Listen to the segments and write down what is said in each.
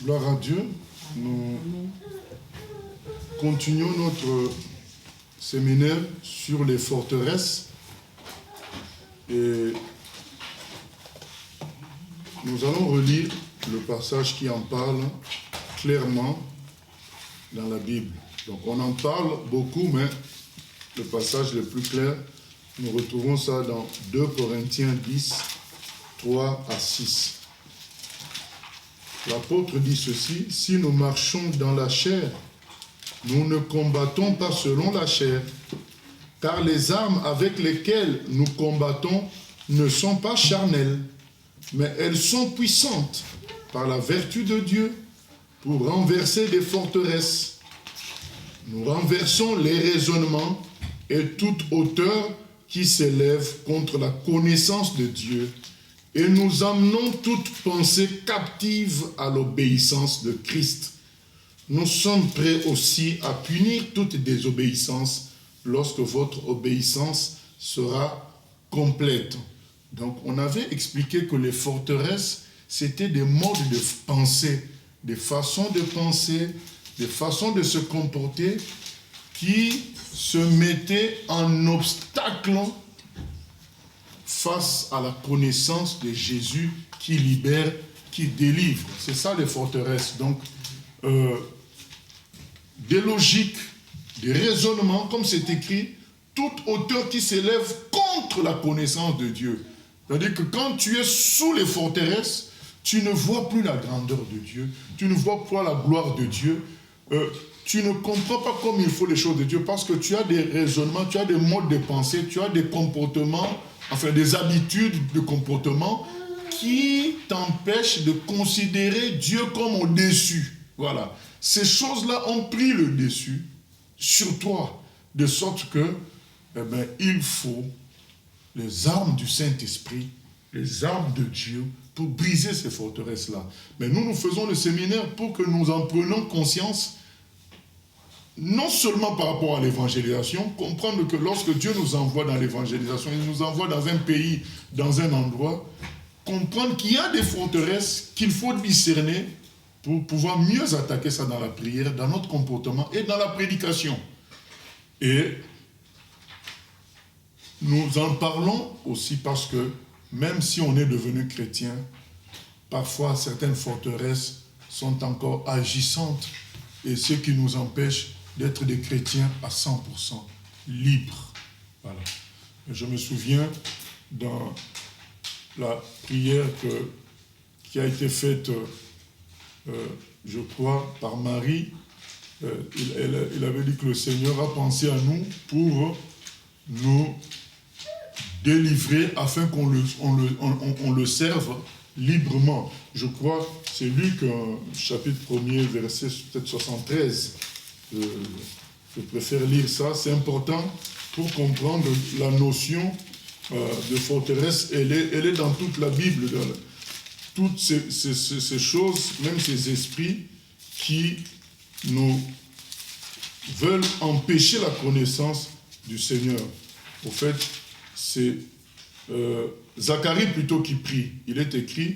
Gloire à Dieu. Nous continuons notre séminaire sur les forteresses et nous allons relire le passage qui en parle clairement dans la Bible. Donc on en parle beaucoup, mais le passage le plus clair, nous retrouvons ça dans 2 Corinthiens 10, 3 à 6. L'apôtre dit ceci: si nous marchons dans la chair, nous ne combattons pas selon la chair, car les armes avec lesquelles nous combattons ne sont pas charnelles, mais elles sont puissantes par la vertu de Dieu pour renverser des forteresses. Nous renversons les raisonnements et toute hauteur qui s'élève contre la connaissance de Dieu, et nous amenons toute pensée captive à l'obéissance de Christ. Nous sommes prêts aussi à punir toute désobéissance lorsque votre obéissance sera complète. Donc on avait expliqué que les forteresses, c'était des modes de pensée, des façons de penser, des façons de se comporter qui se mettaient en obstacle face à la connaissance de Jésus qui libère, qui délivre. C'est ça les forteresses. Donc, des logiques, des raisonnements, comme c'est écrit, toute hauteur qui s'élève contre la connaissance de Dieu. C'est-à-dire que quand tu es sous les forteresses, tu ne vois plus la grandeur de Dieu, tu ne vois pas la gloire de Dieu, tu ne comprends pas comme il faut les choses de Dieu parce que tu as des raisonnements, tu as des modes de pensée, tu as des comportements, enfin des habitudes de comportement qui t'empêchent de considérer Dieu comme au-dessus. Voilà. Ces choses-là ont pris le dessus sur toi, de sorte que, il faut les armes du Saint-Esprit, les armes de Dieu pour briser ces forteresses-là. Mais nous faisons le séminaire pour que nous en prenions conscience, non seulement par rapport à l'évangélisation, comprendre que lorsque Dieu nous envoie dans l'évangélisation, il nous envoie dans un pays, dans un endroit, comprendre qu'il y a des forteresses qu'il faut discerner pour pouvoir mieux attaquer ça dans la prière, dans notre comportement et dans la prédication. Et nous en parlons aussi parce que même si on est devenu chrétien, parfois certaines forteresses sont encore agissantes et ce qui nous empêche d'être des chrétiens à 100% libres. Voilà. Je me souviens dans la prière qui a été faite, je crois, par Marie. Il avait dit que le Seigneur a pensé à nous pour nous délivrer afin qu'on le serve librement. Je crois, c'est Luc, chapitre 1er, verset peut-être 73. Je préfère lire ça, c'est important pour comprendre la notion de forteresse. Elle est dans toute la Bible, dans toutes ces choses, même ces esprits qui nous veulent empêcher la connaissance du Seigneur. Au fait, c'est Zacharie plutôt qui prie. Il est écrit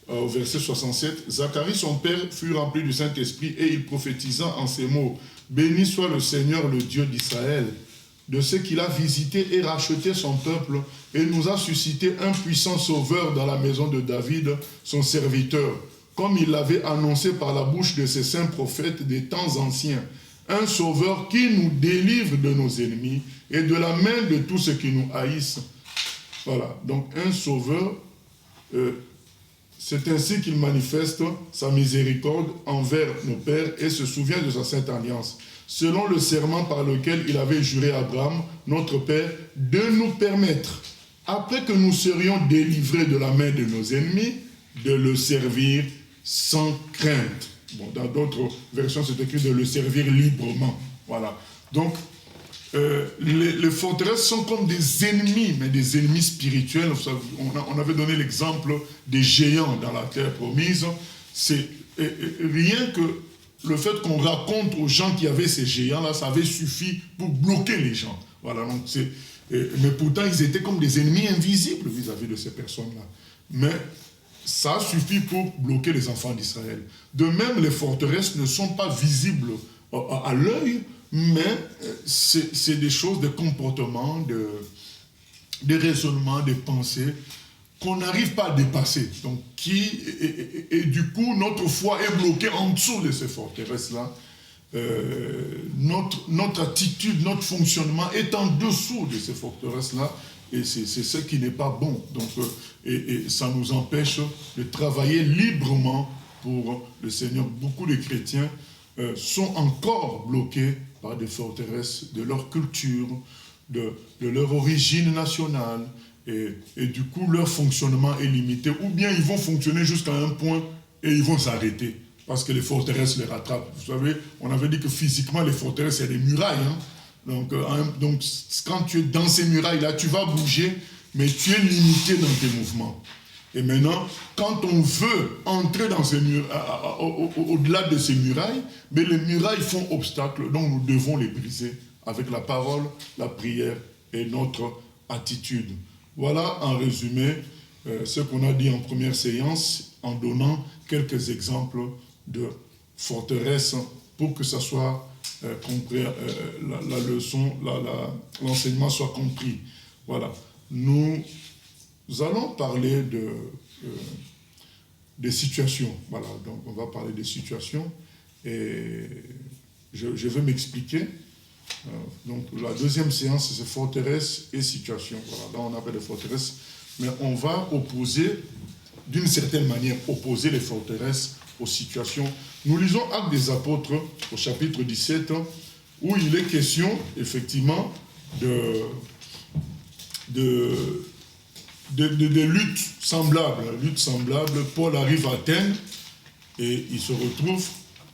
au verset 67, Zacharie, son père, fut rempli du Saint-Esprit et il prophétisa en ces mots: béni soit le Seigneur, le Dieu d'Israël, de ce qu'il a visité et racheté son peuple et nous a suscité un puissant sauveur dans la maison de David, son serviteur, comme il l'avait annoncé par la bouche de ses saints prophètes des temps anciens. Un sauveur qui nous délivre de nos ennemis et de la main de tous ceux qui nous haïssent. Voilà, donc un sauveur, c'est ainsi qu'il manifeste sa miséricorde envers nos pères et se souvient de sa sainte alliance, selon le serment par lequel il avait juré à Abraham, notre père, de nous permettre, après que nous serions délivrés de la main de nos ennemis, de le servir sans crainte. Bon, dans d'autres versions, c'est écrit de le servir librement. Voilà. Donc, les forteresses sont comme des ennemis, mais des ennemis spirituels. On avait donné l'exemple des géants dans la terre promise. C'est rien que le fait qu'on raconte aux gens qu'il y avait ces géants-là, ça avait suffi pour bloquer les gens. Voilà, donc mais pourtant, ils étaient comme des ennemis invisibles vis-à-vis de ces personnes-là. Mais ça suffit pour bloquer les enfants d'Israël. De même, les forteresses ne sont pas visibles à l'œil, mais c'est des choses, des comportements, des raisonnements, des pensées qu'on n'arrive pas à dépasser. Donc, et du coup, notre foi est bloquée en dessous de ces forteresses-là. Notre attitude, notre fonctionnement est en dessous de ces forteresses-là. Et c'est ce qui n'est pas bon. Donc, et ça nous empêche de travailler librement pour le Seigneur. Beaucoup de chrétiens sont encore bloqués par des forteresses de leur culture, de leur origine nationale. Et du coup, leur fonctionnement est limité. Ou bien ils vont fonctionner jusqu'à un point et ils vont s'arrêter. Parce que les forteresses les rattrapent. Vous savez, on avait dit que physiquement, les forteresses, c'est des murailles. Hein? Donc, quand tu es dans ces murailles-là, tu vas bouger, mais tu es limité dans tes mouvements. Et maintenant, quand on veut entrer dans ces au-delà de ces murailles, mais les murailles font obstacle, donc nous devons les briser avec la parole, la prière et notre attitude. Voilà en résumé ce qu'on a dit en première séance, en donnant quelques exemples de forteresses pour que ça soit compris, la leçon, l'enseignement soit compris. Voilà. Nous allons parler des situations. Voilà, donc on va parler des situations et je vais m'expliquer. Donc la deuxième séance, c'est forteresses et situations. Voilà, là on appelle les forteresses, mais on va opposer, d'une certaine manière, opposer les forteresses aux situations. Nous lisons Actes des Apôtres au chapitre 17, où il est question, effectivement, de luttes semblables. Paul arrive à Athènes et il se retrouve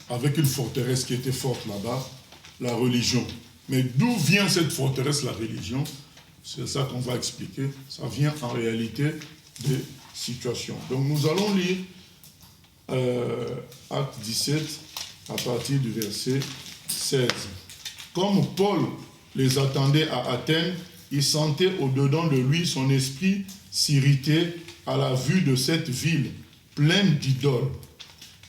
avec une forteresse qui était forte là-bas, la religion. Mais d'où vient cette forteresse, la religion? C'est ça qu'on va expliquer. Ça vient en réalité des situations. Donc nous allons lire Acte 17 à partir du verset 16. Comme Paul les attendait à Athènes, il sentait au-dedans de lui son esprit s'irriter à la vue de cette ville pleine d'idoles.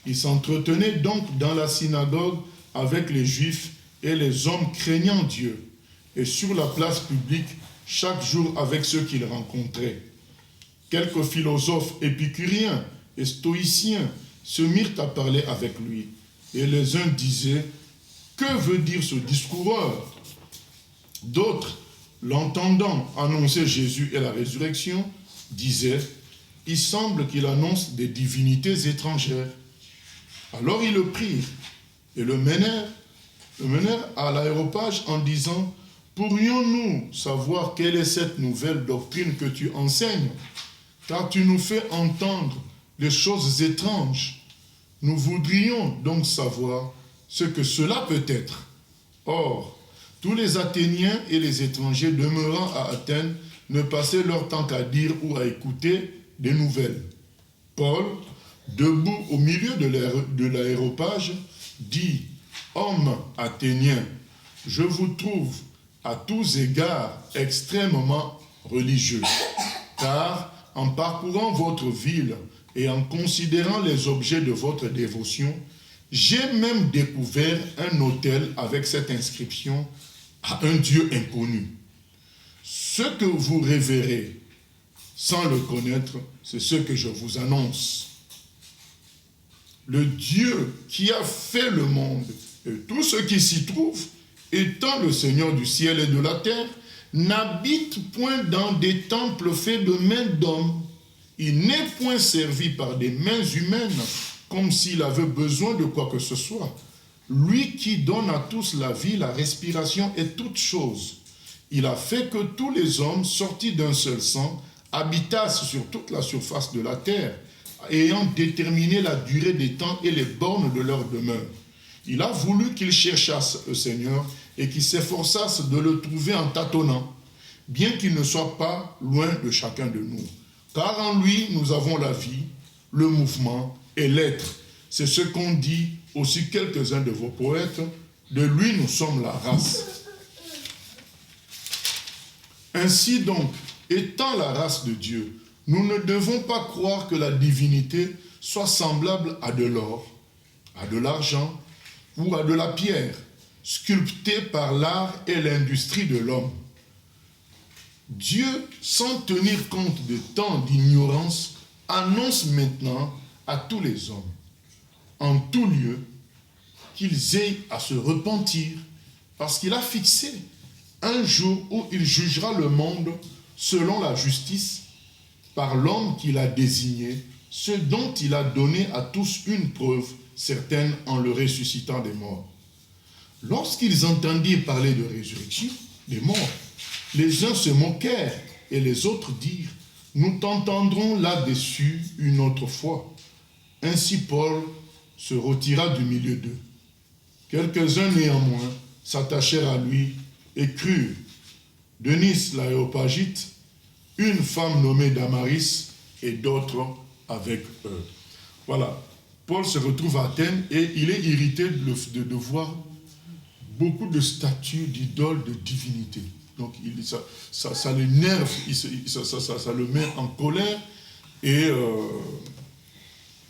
Il s'entretenait donc dans la synagogue avec les Juifs et les hommes craignant Dieu, et sur la place publique chaque jour avec ceux qu'il rencontrait. Quelques philosophes épicuriens et stoïciens se mirent à parler avec lui, et les uns disaient « Que veut dire ce discoureur ?» D'autres, l'entendant annoncer Jésus et la résurrection, disaient « Il semble qu'il annonce des divinités étrangères. » Alors ils le prirent et le menèrent à l'aréopage en disant « Pourrions-nous savoir quelle est cette nouvelle doctrine que tu enseignes? Car tu nous fais entendre des choses étranges. Nous voudrions donc savoir ce que cela peut être. » Or, tous les Athéniens et les étrangers demeurant à Athènes ne passaient leur temps qu'à dire ou à écouter des nouvelles. Paul, debout au milieu de l'aréopage, dit « Hommes athéniens, je vous trouve à tous égards extrêmement religieux, car en parcourant votre ville et en considérant les objets de votre dévotion, j'ai même découvert un autel avec cette inscription à un Dieu inconnu. Ce que vous révérez sans le connaître, c'est ce que je vous annonce. Le Dieu qui a fait le monde et tout ce qui s'y trouve, étant le Seigneur du ciel et de la terre, n'habite point dans des temples faits de mains d'hommes. Il n'est point servi par des mains humaines, comme s'il avait besoin de quoi que ce soit. Lui qui donne à tous la vie, la respiration et toutes choses. Il a fait que tous les hommes, sortis d'un seul sang, habitassent sur toute la surface de la terre, ayant déterminé la durée des temps et les bornes de leur demeure. Il a voulu qu'ils cherchassent le Seigneur et qu'ils s'efforçassent de le trouver en tâtonnant, bien qu'il ne soit pas loin de chacun de nous. Car en lui, nous avons la vie, le mouvement et l'être. C'est ce qu'ont dit aussi quelques-uns de vos poètes. De lui, nous sommes la race. Ainsi donc, étant la race de Dieu, Nous ne devons pas croire que la divinité soit semblable à de l'or, à de l'argent ou à de la pierre, sculptée par l'art et l'industrie de l'homme. Dieu, sans tenir compte de tant d'ignorance, annonce maintenant à tous les hommes, en tout lieu, qu'ils aient à se repentir, parce qu'il a fixé un jour où il jugera le monde selon la justice par l'homme qu'il a désigné, ce dont il a donné à tous une preuve certaine en le ressuscitant des morts. Lorsqu'ils entendirent parler de résurrection des morts, les uns se moquèrent et les autres dirent, nous t'entendrons là-dessus une autre fois. Ainsi Paul se retira du milieu d'eux. Quelques-uns néanmoins s'attachèrent à lui et crurent. Denis l'Aréopagite, une femme nommée Damaris et d'autres avec eux. Voilà. Paul se retrouve à Athènes et il est irrité de voir beaucoup de statues d'idoles de divinité. Donc ça l'énerve, ça le met en colère et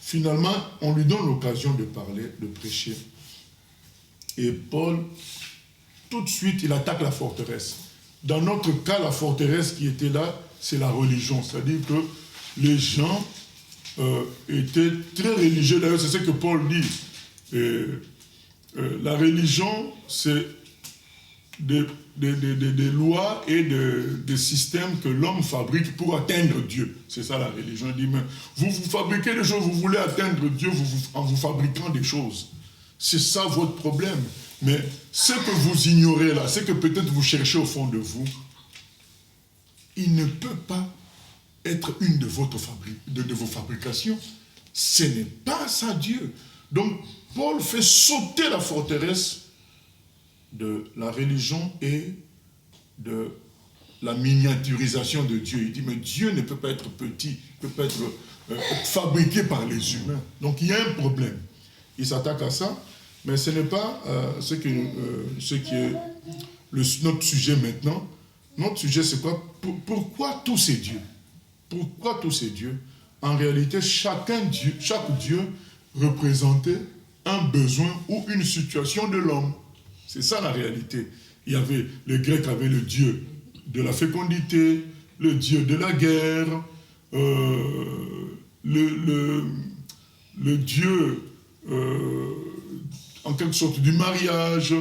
finalement on lui donne l'occasion de parler, de prêcher. Et Paul, tout de suite, il attaque la forteresse. Dans notre cas, la forteresse qui était là, c'est la religion. C'est-à-dire que les gens étaient très religieux. D'ailleurs, c'est ce que Paul dit. La religion, c'est des lois et des systèmes que l'homme fabrique pour atteindre Dieu. C'est ça la religion. Il dit, mais vous fabriquez des choses, vous voulez atteindre Dieu en vous fabriquant des choses. C'est ça votre problème. Mais ce que vous ignorez là, ce que peut-être vous cherchez au fond de vous, il ne peut pas être une de vos fabrications. Ce n'est pas ça Dieu. Donc, Paul fait sauter la forteresse de la religion et de la miniaturisation de Dieu. Il dit, mais Dieu ne peut pas être petit, ne peut pas être fabriqué par les humains. Donc, il y a un problème. Il s'attaque à ça, mais ce n'est pas ce qui est notre sujet maintenant. Notre sujet, c'est quoi? Pourquoi tous ces dieux? Pourquoi tous ces dieux? En réalité, chaque dieu représentait un besoin ou une situation de l'homme. C'est ça la réalité. Les Grecs avaient le dieu de la fécondité, le dieu de la guerre, le dieu en quelque sorte du mariage,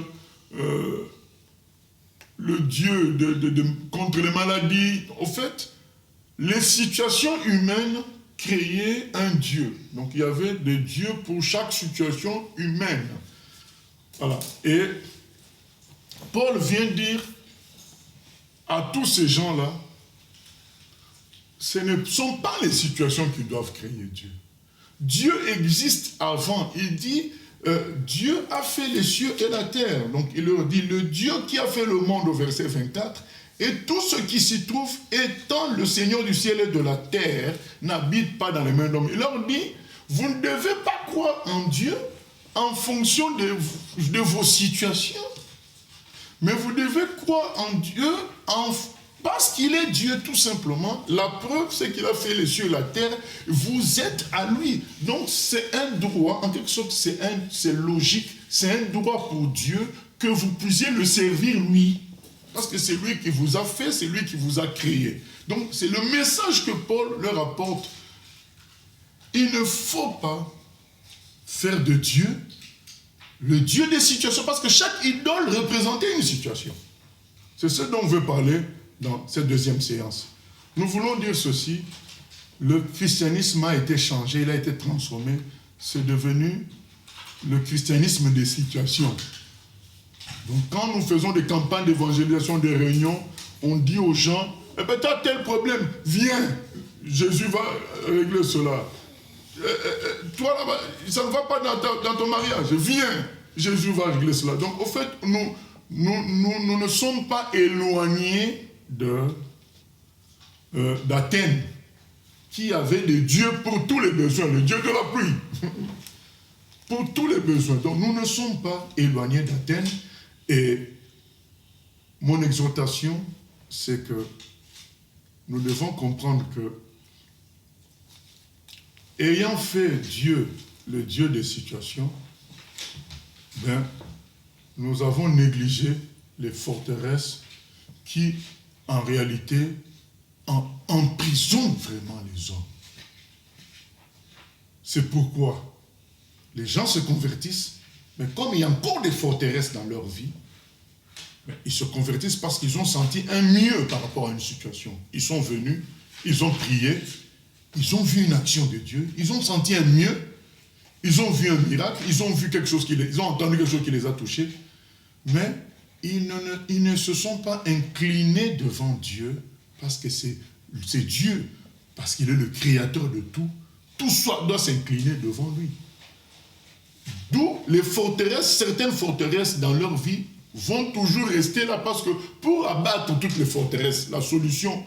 le dieu contre les maladies. En fait, les situations humaines créaient un dieu. Donc il y avait des dieux pour chaque situation humaine. Voilà. Et Paul vient dire à tous ces gens-là, ce ne sont pas les situations qui doivent créer Dieu. Dieu existe avant. Il dit, Dieu a fait les cieux et la terre. Donc il leur dit, le Dieu qui a fait le monde au verset 24, et tout ce qui s'y trouve, étant le Seigneur du ciel et de la terre, n'habite pas dans les mains d'hommes. Il leur dit, vous ne devez pas croire en Dieu en fonction de vos situations, mais vous devez croire en Dieu parce qu'il est Dieu tout simplement. La preuve, c'est qu'il a fait les cieux et la terre. Vous êtes à lui. Donc c'est un droit, en quelque sorte, c'est logique. C'est un droit pour Dieu que vous puissiez le servir lui. Parce que c'est lui qui vous a fait, c'est lui qui vous a créé. Donc c'est le message que Paul leur apporte. Il ne faut pas faire de Dieu le Dieu des situations, parce que chaque idole représentait une situation. C'est ce dont on veut parler dans cette deuxième séance. Nous voulons dire ceci, le christianisme a été changé, il a été transformé, c'est devenu le christianisme des situations. Donc quand nous faisons des campagnes d'évangélisation, des réunions, on dit aux gens, eh bien tu as tel problème, viens, Jésus va régler cela. Toi là-bas, ça ne va pas dans ton mariage, viens, Jésus va régler cela. Donc au fait, nous ne sommes pas éloignés d'Athènes, qui avait des dieux pour tous les besoins, le dieu de la pluie, pour tous les besoins. Donc nous ne sommes pas éloignés d'Athènes, et mon exhortation, c'est que nous devons comprendre que ayant fait Dieu le Dieu des situations, ben, nous avons négligé les forteresses qui, en réalité, emprisonnent vraiment les hommes. C'est pourquoi les gens se convertissent, mais comme il y a encore des forteresses dans leur vie, ils se convertissent parce qu'ils ont senti un mieux par rapport à une situation. Ils sont venus, ils ont prié, ils ont vu une action de Dieu, ils ont senti un mieux, ils ont vu un miracle, ils ont vu quelque chose ils ont entendu quelque chose qui les a touchés, mais ils ne se sont pas inclinés devant Dieu parce que c'est Dieu, parce qu'il est le créateur de tout. Tout doit s'incliner devant lui. D'où les forteresses, certaines forteresses dans leur vie vont toujours rester là parce que pour abattre toutes les forteresses, la solution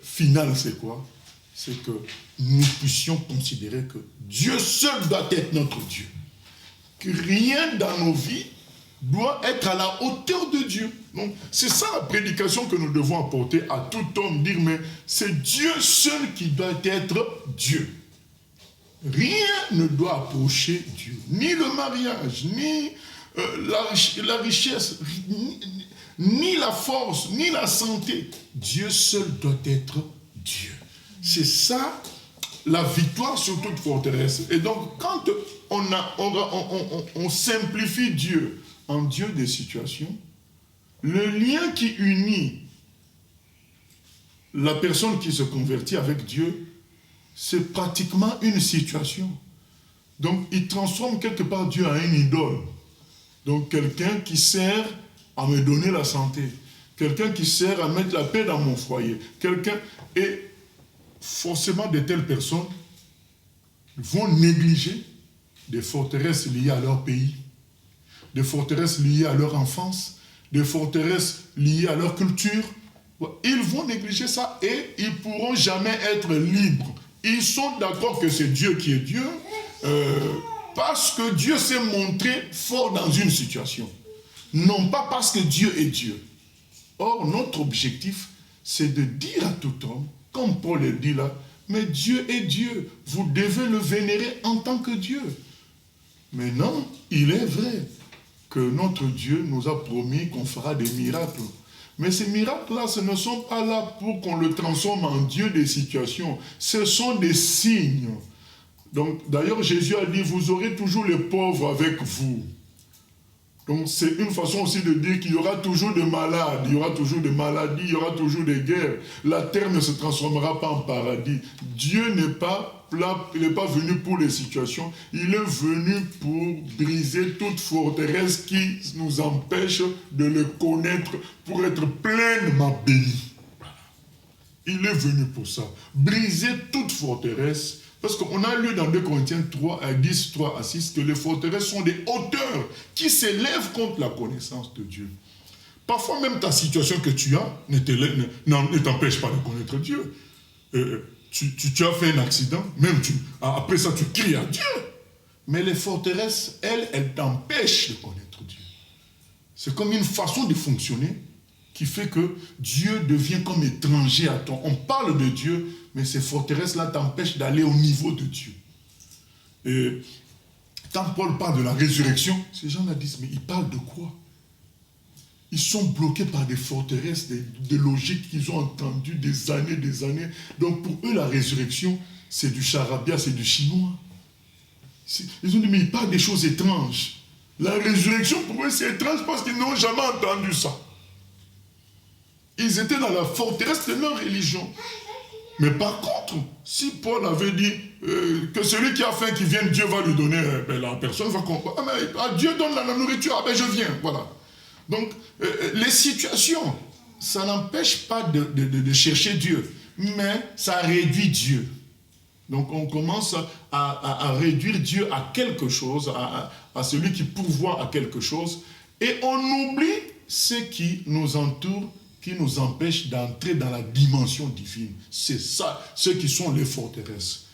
finale c'est quoi? C'est que nous puissions considérer que Dieu seul doit être notre Dieu. Que rien dans nos vies doit être à la hauteur de Dieu. Donc, c'est ça la prédication que nous devons apporter à tout homme, dire, mais c'est Dieu seul qui doit être Dieu. Rien ne doit approcher Dieu, ni le mariage, ni la richesse, ni la force, ni la santé. Dieu seul doit être Dieu. C'est ça la victoire sur toute forteresse. Et donc, quand on simplifie Dieu en Dieu des situations, le lien qui unit la personne qui se convertit avec Dieu, c'est pratiquement une situation. Donc, il transforme quelque part Dieu en une idole. Donc, quelqu'un qui sert à me donner la santé, quelqu'un qui sert à mettre la paix dans mon foyer, et forcément de telles personnes vont négliger des forteresses liées à leur pays, des forteresses liées à leur enfance, des forteresses liées à leur culture. Ils vont négliger ça et ils ne pourront jamais être libres. Ils sont d'accord que c'est Dieu qui est Dieu parce que Dieu s'est montré fort dans une situation. Non pas parce que Dieu est Dieu. Or, notre objectif, c'est de dire à tout homme, comme Paul le dit là, mais Dieu est Dieu. Vous devez le vénérer en tant que Dieu. Maintenant, il est vrai que notre Dieu nous a promis qu'on fera des miracles. Mais ces miracles-là, ce ne sont pas là pour qu'on le transforme en Dieu des situations. Ce sont des signes. Donc, d'ailleurs, Jésus a dit, vous aurez toujours les pauvres avec vous. Donc, c'est une façon aussi de dire qu'il y aura toujours des malades, il y aura toujours des maladies, il y aura toujours des guerres. La terre ne se transformera pas en paradis. Dieu n'est pas là, il n'est pas venu pour les situations, il est venu pour briser toute forteresse qui nous empêche de le connaître, pour être pleinement béni. Il est venu pour ça. Briser toute forteresse. Parce qu'on a lu dans 2 Corinthiens 10, 3 à 6, que les forteresses sont des hauteurs qui s'élèvent contre la connaissance de Dieu. Parfois même ta situation que tu as ne t'empêche pas de connaître Dieu. Tu as fait un accident, même après ça tu cries à Dieu. Mais les forteresses, elles t'empêchent de connaître Dieu. C'est comme une façon de fonctionner qui fait que Dieu devient comme étranger à toi. On parle de Dieu, mais ces forteresses-là t'empêchent d'aller au niveau de Dieu. Et quand Paul parle de la résurrection, ces gens-là disent, mais il parle de quoi? Ils sont bloqués par des forteresses, des logiques qu'ils ont entendues des années. Donc pour eux, la résurrection, c'est du charabia, c'est du chinois. Ils ont dit, mais ils parlent des choses étranges. La résurrection, pour eux, c'est étrange parce qu'ils n'ont jamais entendu ça. Ils étaient dans la forteresse de leur religion. Mais par contre, si Paul avait dit que celui qui a faim, qui vienne, Dieu va lui donner, la personne va comprendre. Ah, mais Dieu donne la nourriture, je viens, voilà. Donc, les situations, ça n'empêche pas de chercher Dieu, mais ça réduit Dieu. Donc, on commence à réduire Dieu à quelque chose, à celui qui pourvoit à quelque chose, et on oublie ce qui nous entoure, qui nous empêche d'entrer dans la dimension divine. C'est ça, ceux qui sont les forteresses.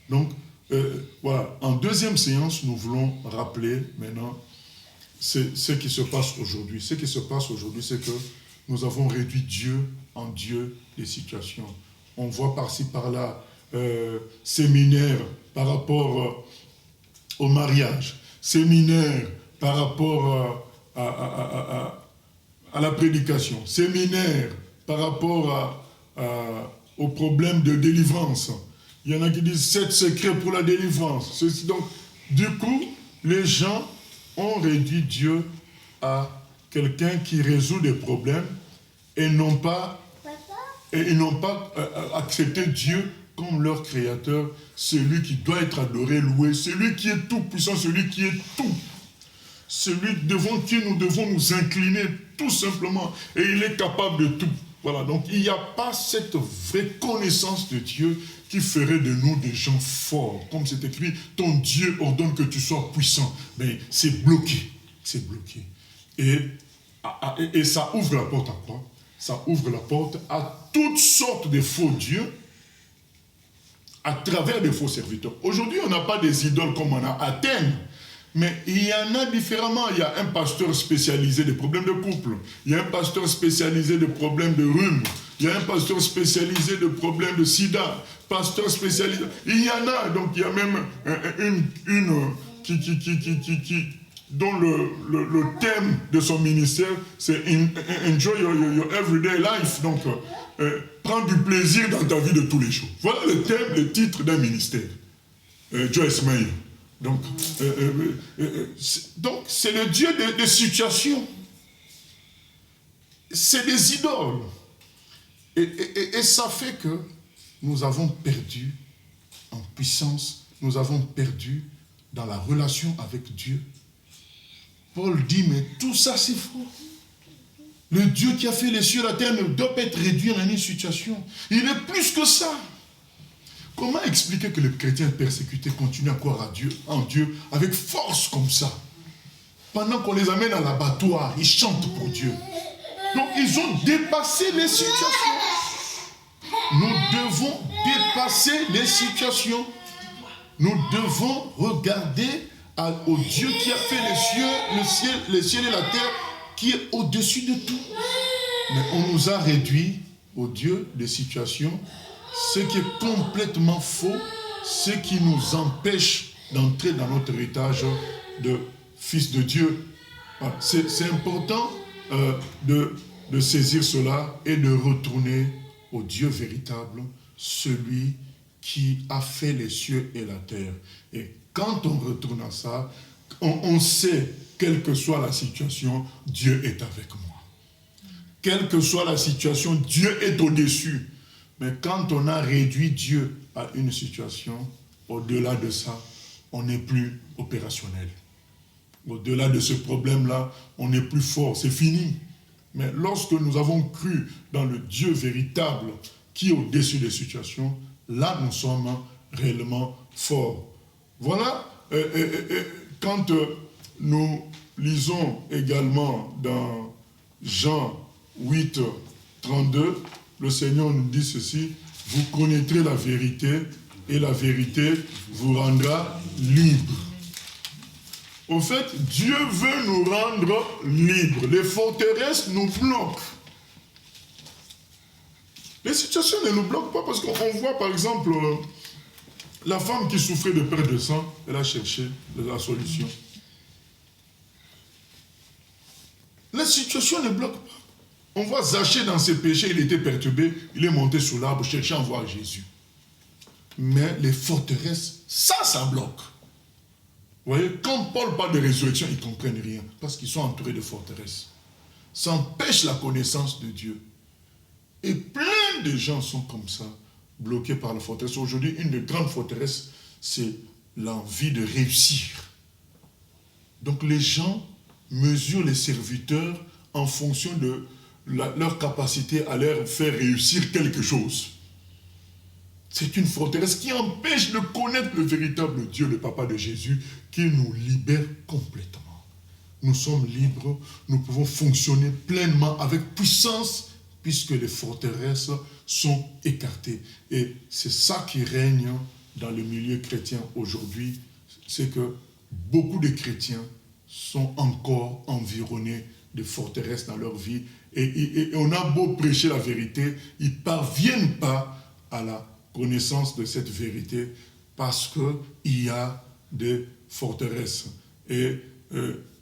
Donc, voilà. En deuxième séance, nous voulons rappeler maintenant ce qui se passe aujourd'hui. Ce qui se passe aujourd'hui, c'est que nous avons réduit Dieu en Dieu des situations. On voit par-ci, par-là séminaire par rapport au mariage, séminaire par rapport à la prédication, séminaire par rapport au problème de délivrance. Il y en a qui disent 7 secrets pour la délivrance. Donc, du coup, les gens ont réduit Dieu à quelqu'un qui résout des problèmes et n'ont pas accepté Dieu comme leur créateur, celui qui doit être adoré, loué, celui qui est tout puissant, celui qui est tout. Celui devant qui nous devons nous incliner tout simplement. Et il est capable de tout. Voilà, donc il n'y a pas cette vraie connaissance de Dieu qui ferait de nous des gens forts. Comme c'est écrit, ton Dieu ordonne que tu sois puissant. Mais c'est bloqué. C'est bloqué. Et ça ouvre la porte à quoi? Ça ouvre la porte à toutes sortes de faux dieux à travers des faux serviteurs. Aujourd'hui, on n'a pas des idoles comme on a à Athènes. Mais il y en a différemment. Il y a un pasteur spécialisé des problèmes de couple. Il y a un pasteur spécialisé des problèmes de rhume. Il y a un pasteur spécialisé des problèmes de sida. Pasteur spécialisé. Il y en a. Donc il y a même une dont le thème de son ministère, c'est Enjoy your everyday life. Donc, prends du plaisir dans ta vie de tous les jours. Voilà le thème, le titre d'un ministère. Joyce Meyer. Donc, c'est le Dieu des situations. C'est des idoles. Et ça fait que nous avons perdu en puissance, nous avons perdu dans la relation avec Dieu. Paul dit, mais tout ça c'est faux. Le Dieu qui a fait les cieux et la terre ne doit pas être réduit en une situation. Il est plus que ça. Comment expliquer que les chrétiens persécutés continuent à croire à Dieu, en Dieu, avec force comme ça? Pendant qu'on les amène à l'abattoir, ils chantent pour Dieu. Donc ils ont dépassé les situations. Nous devons dépasser les situations. Nous devons regarder au Dieu qui a fait les cieux et la terre, qui est au-dessus de tout. Mais on nous a réduit au Dieu des situations, ce qui est complètement faux, ce qui nous empêche d'entrer dans notre héritage de fils de Dieu. C'est important de saisir cela et de retourner au Dieu véritable, celui qui a fait les cieux et la terre. Et quand on retourne à ça, on sait, quelle que soit la situation, Dieu est avec moi. Quelle que soit la situation, Dieu est au-dessus. Mais quand on a réduit Dieu à une situation, au-delà de ça, on n'est plus opérationnel. Au-delà de ce problème-là, on n'est plus fort, c'est fini. Mais lorsque nous avons cru dans le Dieu véritable qui est au-dessus des situations, là nous sommes réellement forts. Voilà, quand nous lisons également dans Jean 8, 32, le Seigneur nous dit ceci, vous connaîtrez la vérité et la vérité vous rendra libre. Au fait, Dieu veut nous rendre libres. Les forteresses nous bloquent. Les situations ne nous bloquent pas parce qu'on voit par exemple la femme qui souffrait de perte de sang, elle a cherché la solution. Les situations ne bloquent pas. On voit Zachée dans ses péchés, il était perturbé, il est monté sous l'arbre cherchant à voir Jésus. Mais les forteresses, ça bloque. Vous voyez, quand Paul parle de résurrection, ils ne comprennent rien, parce qu'ils sont entourés de forteresses. Ça empêche la connaissance de Dieu. Et plein de gens sont comme ça, bloqués par la forteresse. Aujourd'hui, une des grandes forteresses, c'est l'envie de réussir. Donc les gens mesurent les serviteurs en fonction de leur capacité à leur faire réussir quelque chose. C'est une forteresse qui empêche de connaître le véritable Dieu, le Papa de Jésus, qui nous libère complètement. Nous sommes libres, nous pouvons fonctionner pleinement, avec puissance, puisque les forteresses sont écartées. Et c'est ça qui règne dans le milieu chrétien aujourd'hui, c'est que beaucoup de chrétiens sont encore environnés de forteresses dans leur vie. Et on a beau prêcher la vérité, ils ne parviennent pas à la connaissance de cette vérité parce qu'il y a des forteresses. Et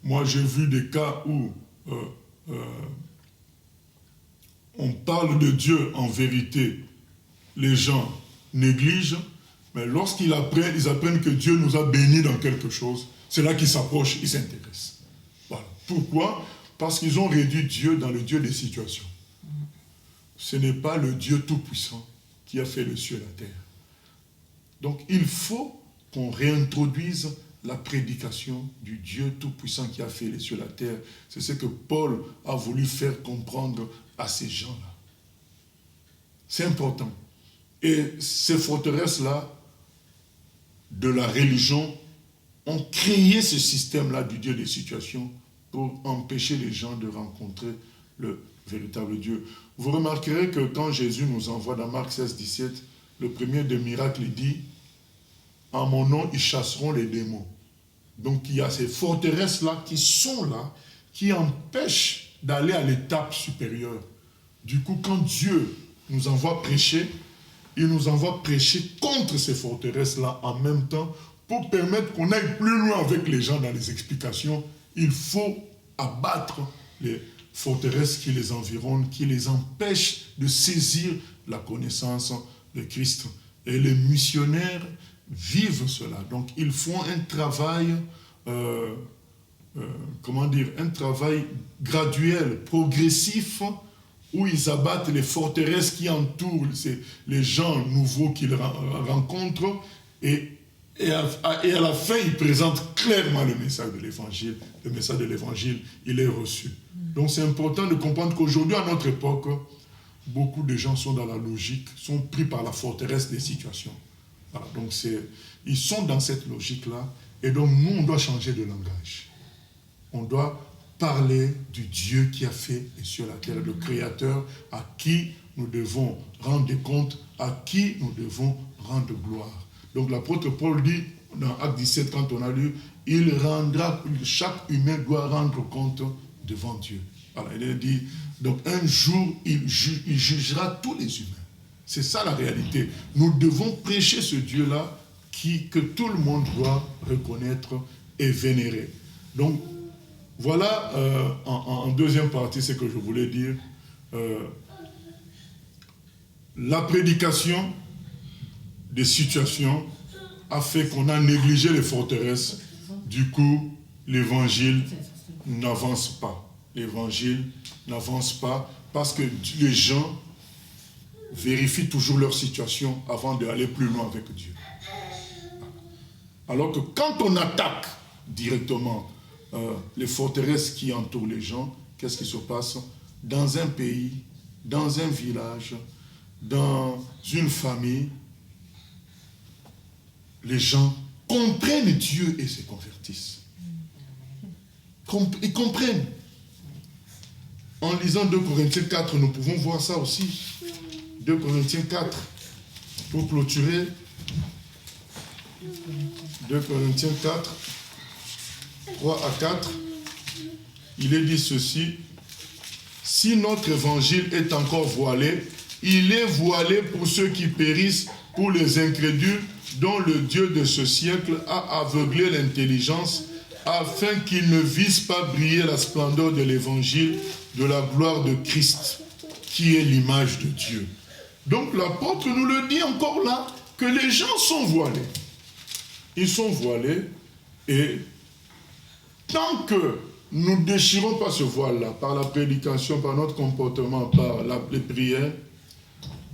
moi, j'ai vu des cas où on parle de Dieu en vérité, les gens négligent, mais lorsqu'ils apprennent que Dieu nous a bénis dans quelque chose, c'est là qu'ils s'approchent, ils s'intéressent. Voilà. Pourquoi? Parce qu'ils ont réduit Dieu dans le Dieu des situations. Ce n'est pas le Dieu tout-puissant qui a fait le ciel et la terre. Donc il faut qu'on réintroduise la prédication du Dieu tout-puissant qui a fait les cieux et la terre. C'est ce que Paul a voulu faire comprendre à ces gens-là. C'est important. Et ces forteresses-là de la religion ont créé ce système-là du Dieu des situations pour empêcher les gens de rencontrer le véritable Dieu. Vous remarquerez que quand Jésus nous envoie dans Marc 16, 17, le premier des miracles, il dit « En mon nom, ils chasseront les démons ». Donc il y a ces forteresses-là qui sont là, qui empêchent d'aller à l'étape supérieure. Du coup, quand Dieu nous envoie prêcher, il nous envoie prêcher contre ces forteresses-là en même temps pour permettre qu'on aille plus loin avec les gens dans les explications. Il faut abattre les forteresses qui les environnent, qui les empêchent de saisir la connaissance de Christ. Et les missionnaires vivent cela. Donc ils font un travail, un travail graduel, progressif, où ils abattent les forteresses qui entourent les gens nouveaux qu'ils rencontrent, et à la fin, ils présentent clairement le message de l'évangile. Le message de l'évangile, il est reçu. Donc c'est important de comprendre qu'aujourd'hui, à notre époque, beaucoup de gens sont dans la logique, sont pris par la forteresse des situations. Voilà, donc ils sont dans cette logique-là, et donc nous, on doit changer de langage. On doit parler du Dieu qui a fait les cieux et la terre, le Créateur, à qui nous devons rendre compte, à qui nous devons rendre gloire. Donc l'apôtre Paul dit, dans Acte 17, quand on a lu, chaque humain doit rendre compte devant Dieu. Voilà, il est dit, donc un jour, il jugera tous les humains. C'est ça la réalité. Nous devons prêcher ce Dieu-là que tout le monde doit reconnaître et vénérer. Donc, voilà en deuxième partie ce que je voulais dire. La prédication des situations a fait qu'on a négligé les forteresses. Du coup, l'évangile n'avance pas. L'évangile n'avance pas parce que les gens vérifient toujours leur situation avant d'aller plus loin avec Dieu. Alors que quand on attaque directement les forteresses qui entourent les gens, qu'est-ce qui se passe? Dans un pays, dans un village, dans une famille, les gens comprennent Dieu et se convertissent. Ils comprennent. En lisant 2 Corinthiens 4, nous pouvons voir ça aussi. 2 Corinthiens 4, pour clôturer. 2 Corinthiens 4, 3 à 4, il est dit ceci: si notre évangile est encore voilé, il est voilé pour ceux qui périssent, pour les incrédules, dont le Dieu de ce siècle a aveuglé l'intelligence, afin qu'ils ne vissent pas briller la splendeur de l'évangile de la gloire de Christ, qui est l'image de Dieu. Donc l'apôtre nous le dit encore là, que les gens sont voilés. Ils sont voilés, et tant que nous ne déchirons pas ce voile-là, par la prédication, par notre comportement, par les prières,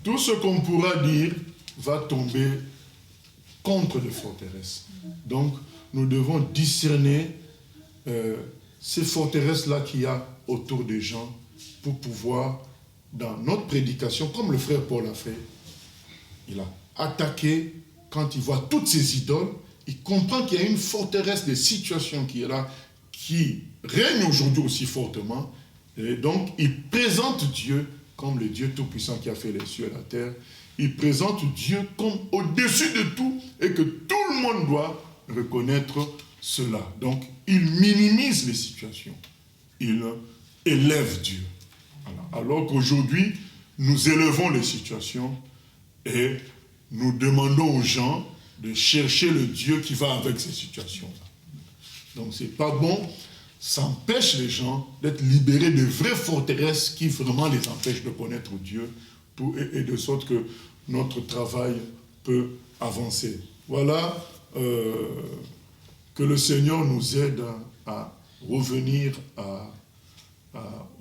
tout ce qu'on pourra dire va tomber contre les forteresses. Donc, nous devons discerner ces forteresses-là qu'il y a autour des gens pour pouvoir, dans notre prédication, comme le frère Paul a fait, il a attaqué, quand il voit toutes ces idoles, il comprend qu'il y a une forteresse de situation qui est là, qui règne aujourd'hui aussi fortement, et donc il présente Dieu comme le Dieu tout-puissant qui a fait les cieux et la terre. Il présente Dieu comme au-dessus de tout, et que tout le monde doit reconnaître cela. Donc, il minimise les situations. Il élève Dieu. Voilà. Alors qu'aujourd'hui, nous élevons les situations et nous demandons aux gens de chercher le Dieu qui va avec ces situations-là. Donc c'est pas bon, ça empêche les gens d'être libérés de vraies forteresses qui vraiment les empêchent de connaître Dieu et de sorte que notre travail peut avancer. Voilà, que le Seigneur nous aide à revenir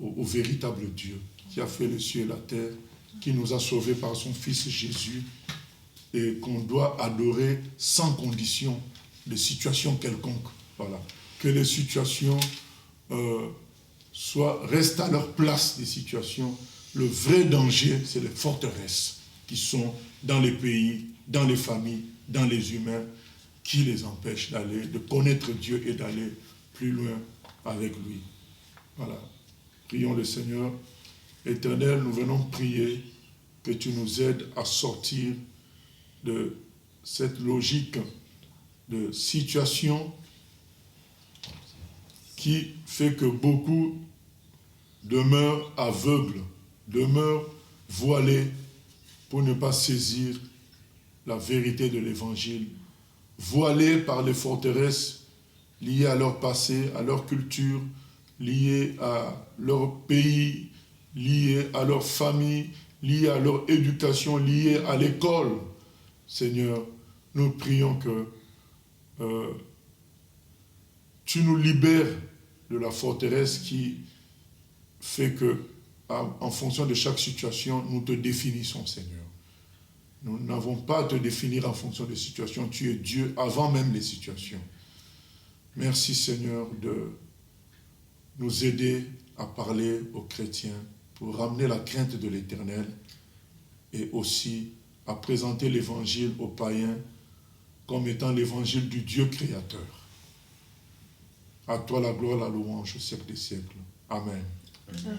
au véritable Dieu qui a fait le ciel et la terre, qui nous a sauvés par son Fils Jésus et qu'on doit adorer sans condition de situation quelconque. Voilà. Que les situations restent à leur place, des situations. Le vrai danger, c'est les forteresses qui sont dans les pays, dans les familles, dans les humains, qui les empêchent de connaître Dieu et d'aller plus loin avec lui. Voilà. Prions le Seigneur. Éternel, nous venons prier que tu nous aides à sortir de cette logique de situation qui fait que beaucoup demeurent aveugles, demeurent voilés pour ne pas saisir la vérité de l'Évangile, voilés par les forteresses liées à leur passé, à leur culture, liées à leur pays, liées à leur famille, liées à leur éducation, liées à l'école. Seigneur, nous prions que tu nous libères de la forteresse qui fait que, en fonction de chaque situation, nous te définissons, Seigneur. Nous n'avons pas à te définir en fonction des situations. Tu es Dieu avant même les situations. Merci, Seigneur, de nous aider à parler aux chrétiens pour ramener la crainte de l'Éternel et aussi à présenter l'Évangile aux païens comme étant l'Évangile du Dieu créateur. À toi la gloire, la louange au siècle des siècles. Amen. Amen.